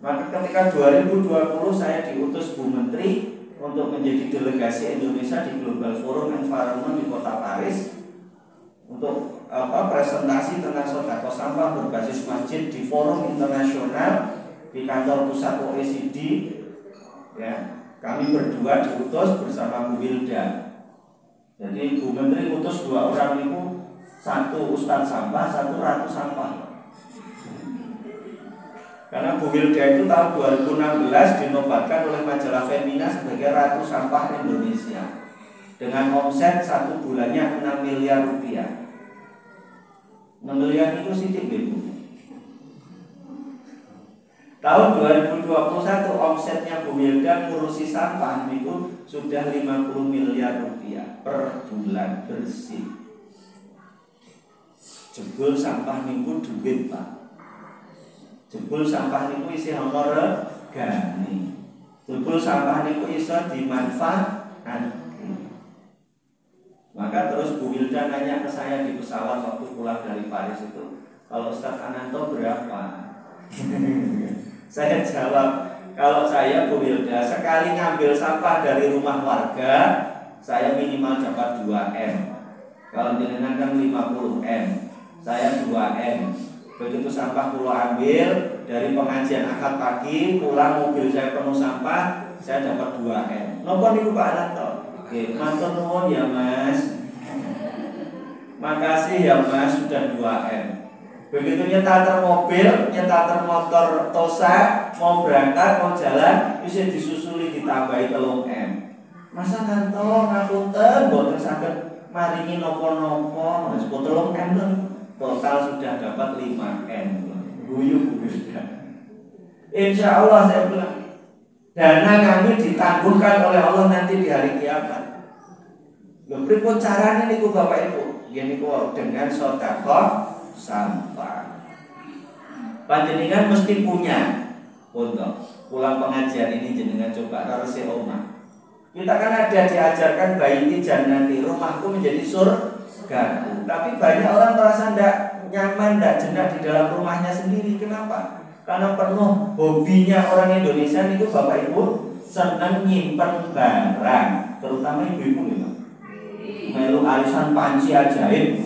Maka ketika 2020 saya diutus Bu Menteri untuk menjadi delegasi Indonesia di Global Forum Environment di Kota Paris untuk presentasi tentang sedekah sampah berbasis masjid di forum internasional di kantor pusat OECD. Ya, kami berdua diutus bersama Bu Wilda. Jadi Bu Menteri utus 2 orang itu, satu ustadz sampah, satu ratu sampah. Karena Bu Wilda itu tahun 2016 dinobatkan oleh majalah Femina sebagai Ratu Sampah Indonesia dengan omset 1 bulannya 6 miliar rupiah. 6 miliar itu sedikit gitu. Tahun 2021 omsetnya Bu Wilda ngurusi sampah itu sudah 50 miliar rupiah per bulan bersih. Jebul sampah niku duit, Pak. Jebul sampah niku isi honor regane. Jebul sampah niku iso dimanfaatkan. Maka terus Bu Wilda nanya ke saya di pesawat waktu pulang dari Paris itu, kalau Ustaz Ananto berapa? Saya jawab, kalau saya Bu Wilda sekali ngambil sampah dari rumah warga, saya minimal dapat 2 M. Kalau jenengan kan 50 M, saya 2 M. Begitu sampah pulau ambil dari pengajian akad pagi, pulang mobil saya penuh sampah, saya dapat 2 M. Napa niku Pak Ananto? Oke, matur nuwun ya Mas. Makasih ya Mas, sudah 2 M. Begitu nyetater mobil, nyetater motor Tosa, mau berangkat, mau jalan, bisa disusuli ditambahi 3 M. Masa Ananto ngapunten mboten saged maringi napa-napa, Mas 3 M lho. Total sudah dapat 5 M. Guyu sudah. Insya Allah saya bilang, dana kami ditangguhkan oleh Allah nanti di hari kiamat. Pripun caranya niku Bapak Ibu? Ya niku dengan sedekah sampah. Panjenengan mesti punya untuk pulang pengajian ini jenengan coba resi omah. Kita kan ada diajarkan bayi jannati, rumahku menjadi surga. Tapi banyak orang merasa tidak nyaman, tidak jenak di dalam rumahnya sendiri. Kenapa? Karena penuh hobinya orang Indonesia itu Bapak Ibu senang nyimpen barang, terutama ibu-ibu gitu. Melu arisan panci ajaib.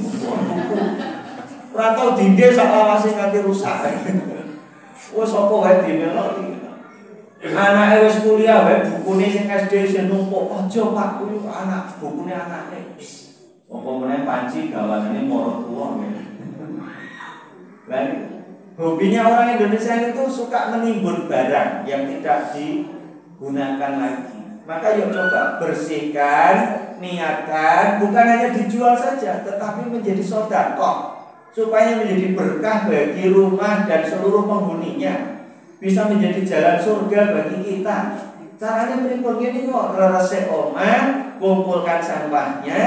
Rantau dingge sak lawase nganti rusak. Wes apa wae dimelok iki. Anake wis kuliah wae bukune sing SD sing numpuk. Aja Pak, kuwi anak bukune anake. Apa meneh panci gawanane moro tuwa. Lah hobinya orang Indonesia itu suka menimbun barang yang tidak digunakan lagi. Maka yuk coba bersihkan, niatkan, bukan hanya dijual saja, tetapi menjadi sedekah supaya menjadi berkah bagi rumah dan seluruh penghuninya, bisa menjadi jalan surga bagi kita. Caranya berikut ini kok, resep omah, kumpulkan sampahnya,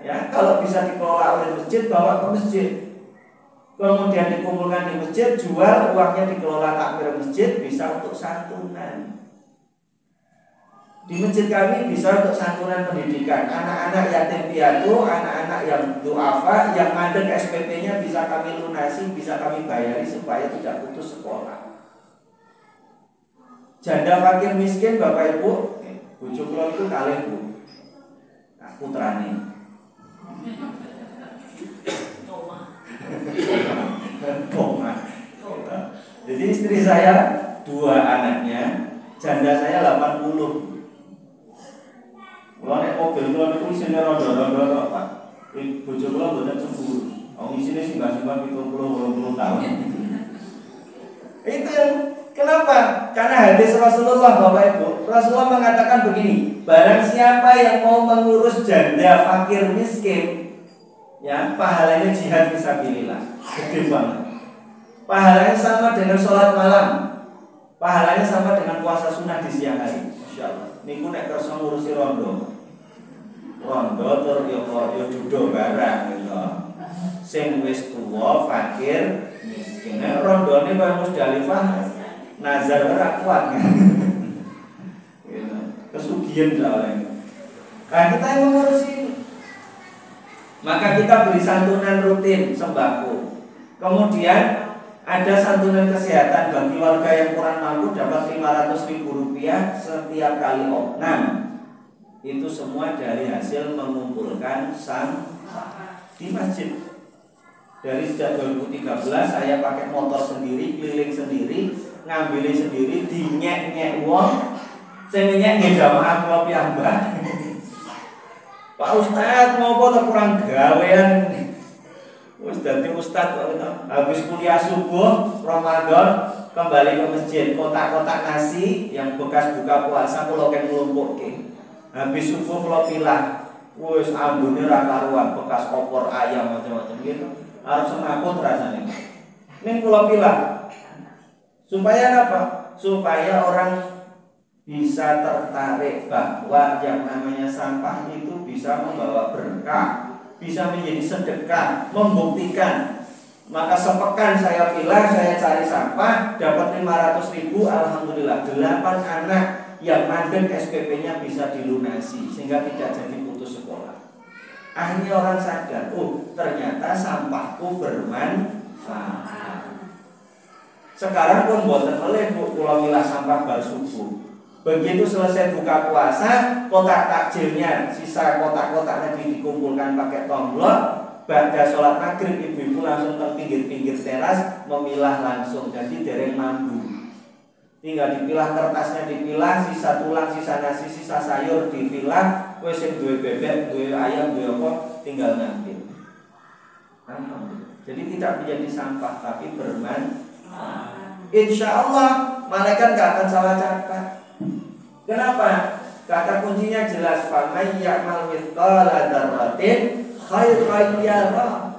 ya kalau bisa dikelola oleh masjid bawa ke masjid, kemudian dikumpulkan di masjid, jual uangnya dikelola takmir masjid, bisa untuk santunan. Di masjid kami bisa untuk santunan pendidikan anak-anak yatim piatu, anak-anak yang duafa, yang mandek SPP-nya bisa kami lunasi, bisa kami bayari supaya tidak putus sekolah. Janda fakir miskin Bapak Ibu, bojo kula itu kalih Bu. Nah, putrane. Jadi istri saya 2 anaknya, janda saya 80. Kalau naik mobil kula niku isine rondo-rondo Pak. Bojo kula mboten cemburu. Wong isine singgah-singgah 70 tahun. Itu yang kenapa? Karena hadis Rasulullah Bapak Ibu. Rasulullah mengatakan begini, barang siapa yang mau mengurus janda fakir miskin, ya pahalanya jihad fisabilillah. Gede banget. Pahalanya sama dengan sholat malam. Pahalanya sama dengan puasa sunnah di siang hari. Masyaallah. Niku nek kersa ngurusi rondo. Rondo tur yo judo barang gitu. Sing wis tuwa fakir miskin. Nek rondone kaya Musdalifah nazar ora kuat. Gitu. Kesugihan soalnya. Nah, kita yang mengurusi ini. Maka kita beri santunan rutin sembako. Kemudian Ada santunan kesehatan bagi warga yang kurang mampu dapat Rp500.000 setiap kali opnam. Itu semua dari hasil mengumpulkan sampah di masjid. Dari sejak 2013 saya pakai motor sendiri, keliling sendiri, ngambilin sendiri, dinyek-nyek wong. Saya nyek jamaah kula piyambak. Pak Ustadz ngopo ta kurang gawean. Wis dadi ustaz kok habis kuliah subuh Ramadan kembali ke masjid, kotak-kotak nasi yang bekas buka puasa kula ken nglumpukke. Habis subuh kula pilah. Wis ambune ra karuan, bekas opor ayam macam-macam gitu. Arep semaput rasane. Ning kula pilah. Supaya apa? Supaya orang bisa tertarik bahwa yang namanya sampah itu bisa membawa berkah, bisa menjadi sedekah, membuktikan. Maka sepekan saya pilah, saya cari sampah, dapat 500.000, alhamdulillah 8 anak yang mandek SPP-nya bisa dilunasi sehingga tidak jadi putus sekolah. Akhirnya orang sadar, oh ternyata sampahku bermanfaat. Sekarang pun boten meleh kula milah sampah bar subuh. Begitu selesai buka puasa, kotak takjilnya, sisa kotak-kotak tadi dikumpulkan pakai tomblok. Pada sholat maghrib ibu-ibu langsung ke pinggir-pinggir teras memilah langsung, jadi dereng mambu. Tinggal dipilah, kertasnya dipilah, sisa tulang, sisa nasi, sisa sayur dipilah. Wes sing duwe bebek, duwe ayam, duwe apa, tinggal ngambil. Jadi tidak menjadi sampah tapi bermanfaat. Insya Allah malaikat gak akan salah catat. Kenapa? Kata kuncinya jelas, faman ya'mal mithqala dzarratin khairan yarah.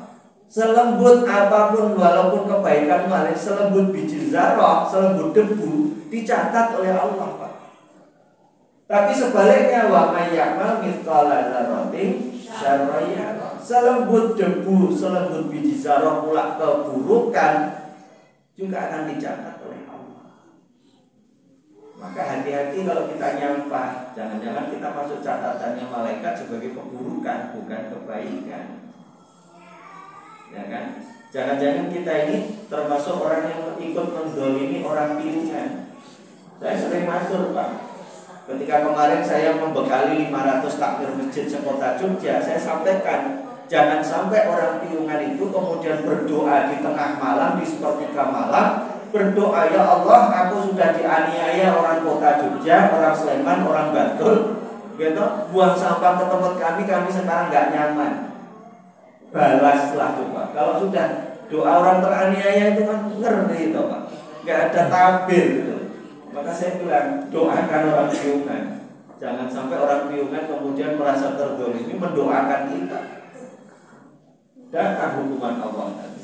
Selembut apapun walaupun kebaikan malah selembut biji zarah, selembut debu dicatat oleh Allah, Pak. Tapi sebaliknya wa may ya'mal mithqala dzarratin syarran yarah. Selembut debu, selembut biji zarah pula keburukan juga akan dicatat oleh Allah. Maka hati-hati kalau kita nyampah, jangan-jangan kita masuk catatannya malaikat sebagai keburukan, bukan kebaikan. Ya kan? Jangan-jangan kita ini termasuk orang yang ikut mendolimi orang piungan. Saya sering masuk, Pak. Ketika kemarin saya membekali 500 takmir masjid sekota Jogja, saya sampaikan jangan sampai orang piungan itu kemudian berdoa di tengah malam, di sepertiga malam, berdoa, ya Allah, aku sudah dianiaya orang kota Jogja, orang Sleman, orang Bantul, gitu, buang sampah ke tempat kami sekarang nggak nyaman. Balaslah coba. Kalau sudah doa orang teraniaya itu kan ngeri itu, Pak, nggak ada tabir gitu. Maka saya bilang doakan orang piungan, jangan sampai orang piungan kemudian merasa terdolimi mendoakan kita. Datang hukuman Allah tadi.